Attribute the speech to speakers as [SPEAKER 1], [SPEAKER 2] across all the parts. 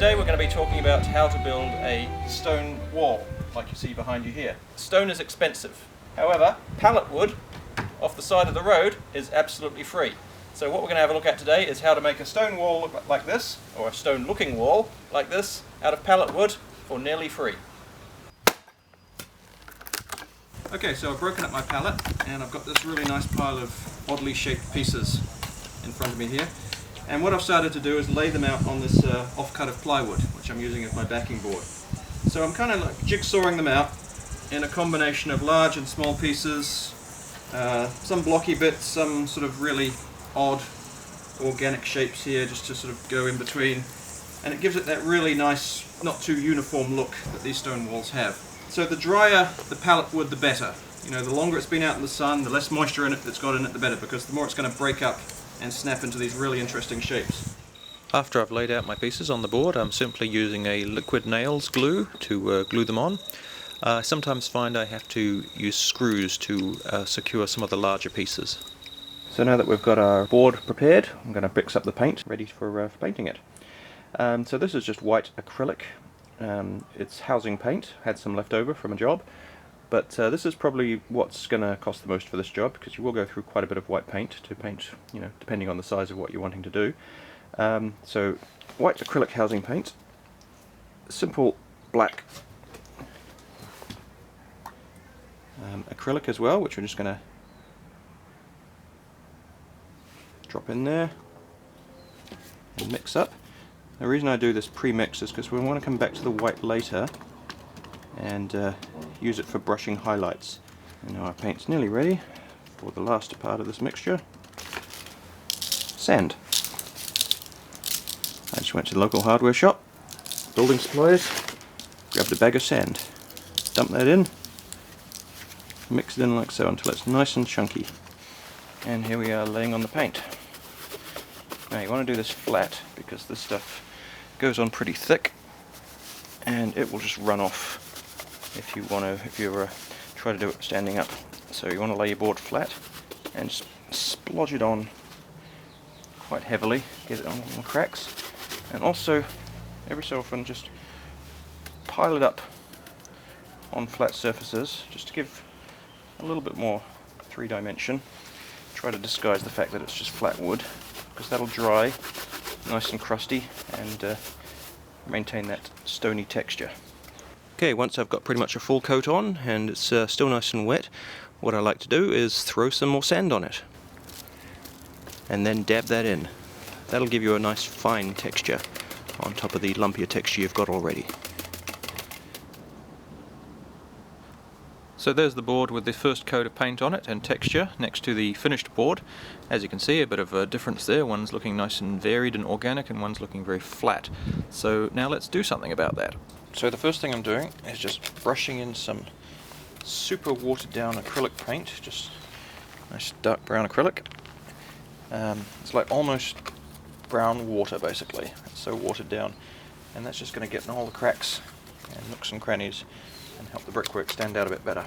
[SPEAKER 1] Today we're going to be talking about how to build a stone wall, like you see behind you here. Stone is expensive. However, pallet wood off the side of the road is absolutely free. So what we're going to have a look at today is how to make a stone wall look like this, or a stone looking wall like this, out of pallet wood for nearly free. Okay, so I've broken up my pallet and I've got this really nice pile of oddly shaped pieces in front of me here. And what I've started to do is lay them out on this offcut of plywood, which I'm using as my backing board. So I'm kind of like jigsawing them out in a combination of large and small pieces, some blocky bits, some sort of really odd organic shapes here just to sort of go in between. And it gives it that really nice, not too uniform look that these stone walls have. So the drier the pallet wood, the better. You know, the longer it's been out in the sun, the less moisture in it that's got in it, the better, because the more it's going to break up and snap into these really interesting shapes.
[SPEAKER 2] After I've laid out my pieces on the board, I'm simply using a liquid nails glue to glue them on. I sometimes find I have to use screws to secure some of the larger pieces. So now that we've got our board prepared, I'm going to mix up the paint, ready for painting it. So this is just white acrylic. It's housing paint, had some left over from a job, but this is probably what's going to cost the most for this job, because you will go through quite a bit of white paint to paint, you know, depending on the size of what you're wanting to do. So white acrylic housing paint, simple black acrylic as well, which we're just going to drop in there and mix up. The reason I do this pre-mix is because we want to come back to the white later and use it for brushing highlights. And now our paint's nearly ready for the last part of this mixture. Sand. I just went to the local hardware shop, building supplies, grabbed a bag of sand, dump that in, mix it in like so until it's nice and chunky. And here we are laying on the paint. Now you want to do this flat because this stuff goes on pretty thick and it will just run off if you try to do it standing up. So you want to lay your board flat and just splodge it on quite heavily, get it on all the cracks, and also every so often just pile it up on flat surfaces just to give a little bit more three-dimension. Try to disguise the fact that it's just flat wood, because that'll dry nice and crusty and maintain that stony texture. Okay, once I've got pretty much a full coat on and it's still nice and wet, what I like to do is throw some more sand on it and then dab that in. That'll give you a nice fine texture on top of the lumpier texture you've got already. So there's the board with the first coat of paint on it and texture next to the finished board. As you can see, a bit of a difference there. One's looking nice and varied and organic and one's looking very flat. So now let's do something about that. So the first thing I'm doing is just brushing in some super watered down acrylic paint, just nice dark brown acrylic. It's like almost brown water basically. It's so watered down, and that's just going to get in all the cracks and nooks and crannies and help the brickwork stand out a bit better.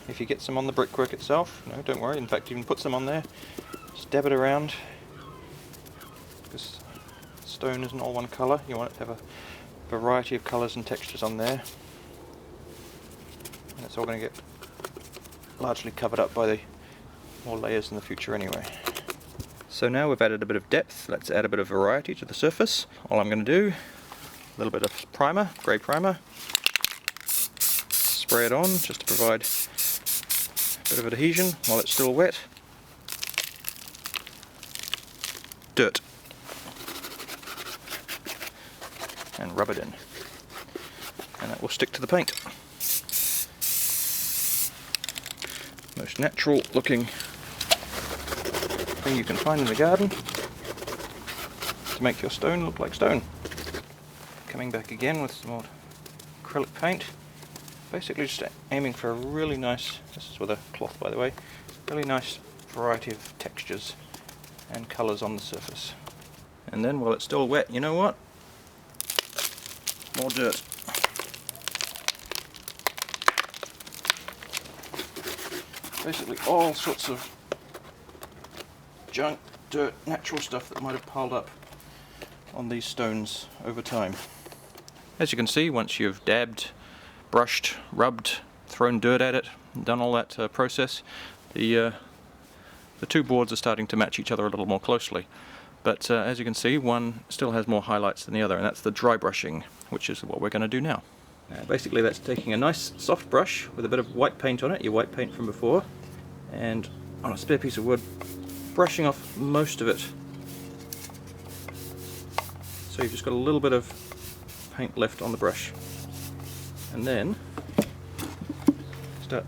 [SPEAKER 2] If you get some on the brickwork itself, no, don't worry, in fact you can put some on there, just dab it around, because stone isn't all one colour, you want it to have a variety of colours and textures on there, and it's all going to get largely covered up by the more layers in the future anyway. So now we've added a bit of depth, let's add a bit of variety to the surface. All I'm going to do, a little bit of primer, grey primer, spray it on just to provide a bit of adhesion while it's still wet. Dirt. And rub it in. And that will stick to the paint. Most natural looking thing you can find in the garden to make your stone look like stone. Coming back again with some more acrylic paint. Basically just aiming for a really nice, this is with a cloth by the way, really nice variety of textures and colours on the surface. And then while it's still wet, you know what? More dirt. Basically all sorts of junk, dirt, natural stuff that might have piled up on these stones over time. As you can see, once you've dabbed, brushed, rubbed, thrown dirt at it, done all that process, the two boards are starting to match each other a little more closely. But as you can see, one still has more highlights than the other, and that's the dry brushing, which is what we're going to do now. Basically that's taking a nice soft brush with a bit of white paint on it, your white paint from before, and on a spare piece of wood, brushing off most of it. So you've just got a little bit of paint left on the brush. And then start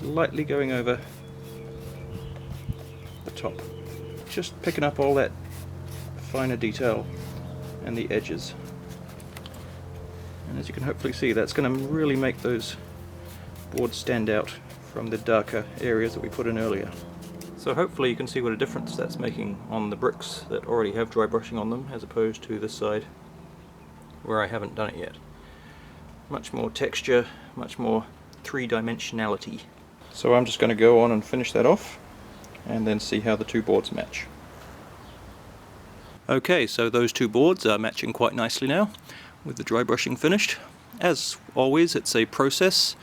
[SPEAKER 2] lightly going over the top, just picking up all that finer detail and the edges. And as you can hopefully see, that's going to really make those boards stand out from the darker areas that we put in earlier. So hopefully you can see what a difference that's making on the bricks that already have dry brushing on them, as opposed to this side where I haven't done it yet. Much more texture, much more three-dimensionality. So I'm just going to go on and finish that off and then see how the two boards match. Okay, so those two boards are matching quite nicely now with the dry brushing finished. As always, it's a process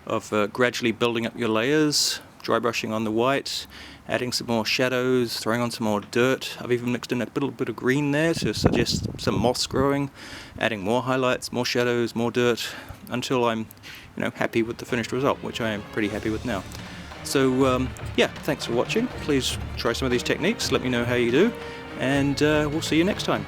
[SPEAKER 2] of gradually building up your layers, dry brushing on the white, adding some more shadows, throwing on some more dirt. I've even mixed in a little bit of green there to suggest some moss growing, adding more highlights, more shadows, more dirt, until I'm happy with the finished result, which I am pretty happy with now. So yeah, thanks for watching. Please try some of these techniques, let me know how you do, and we'll see you next time.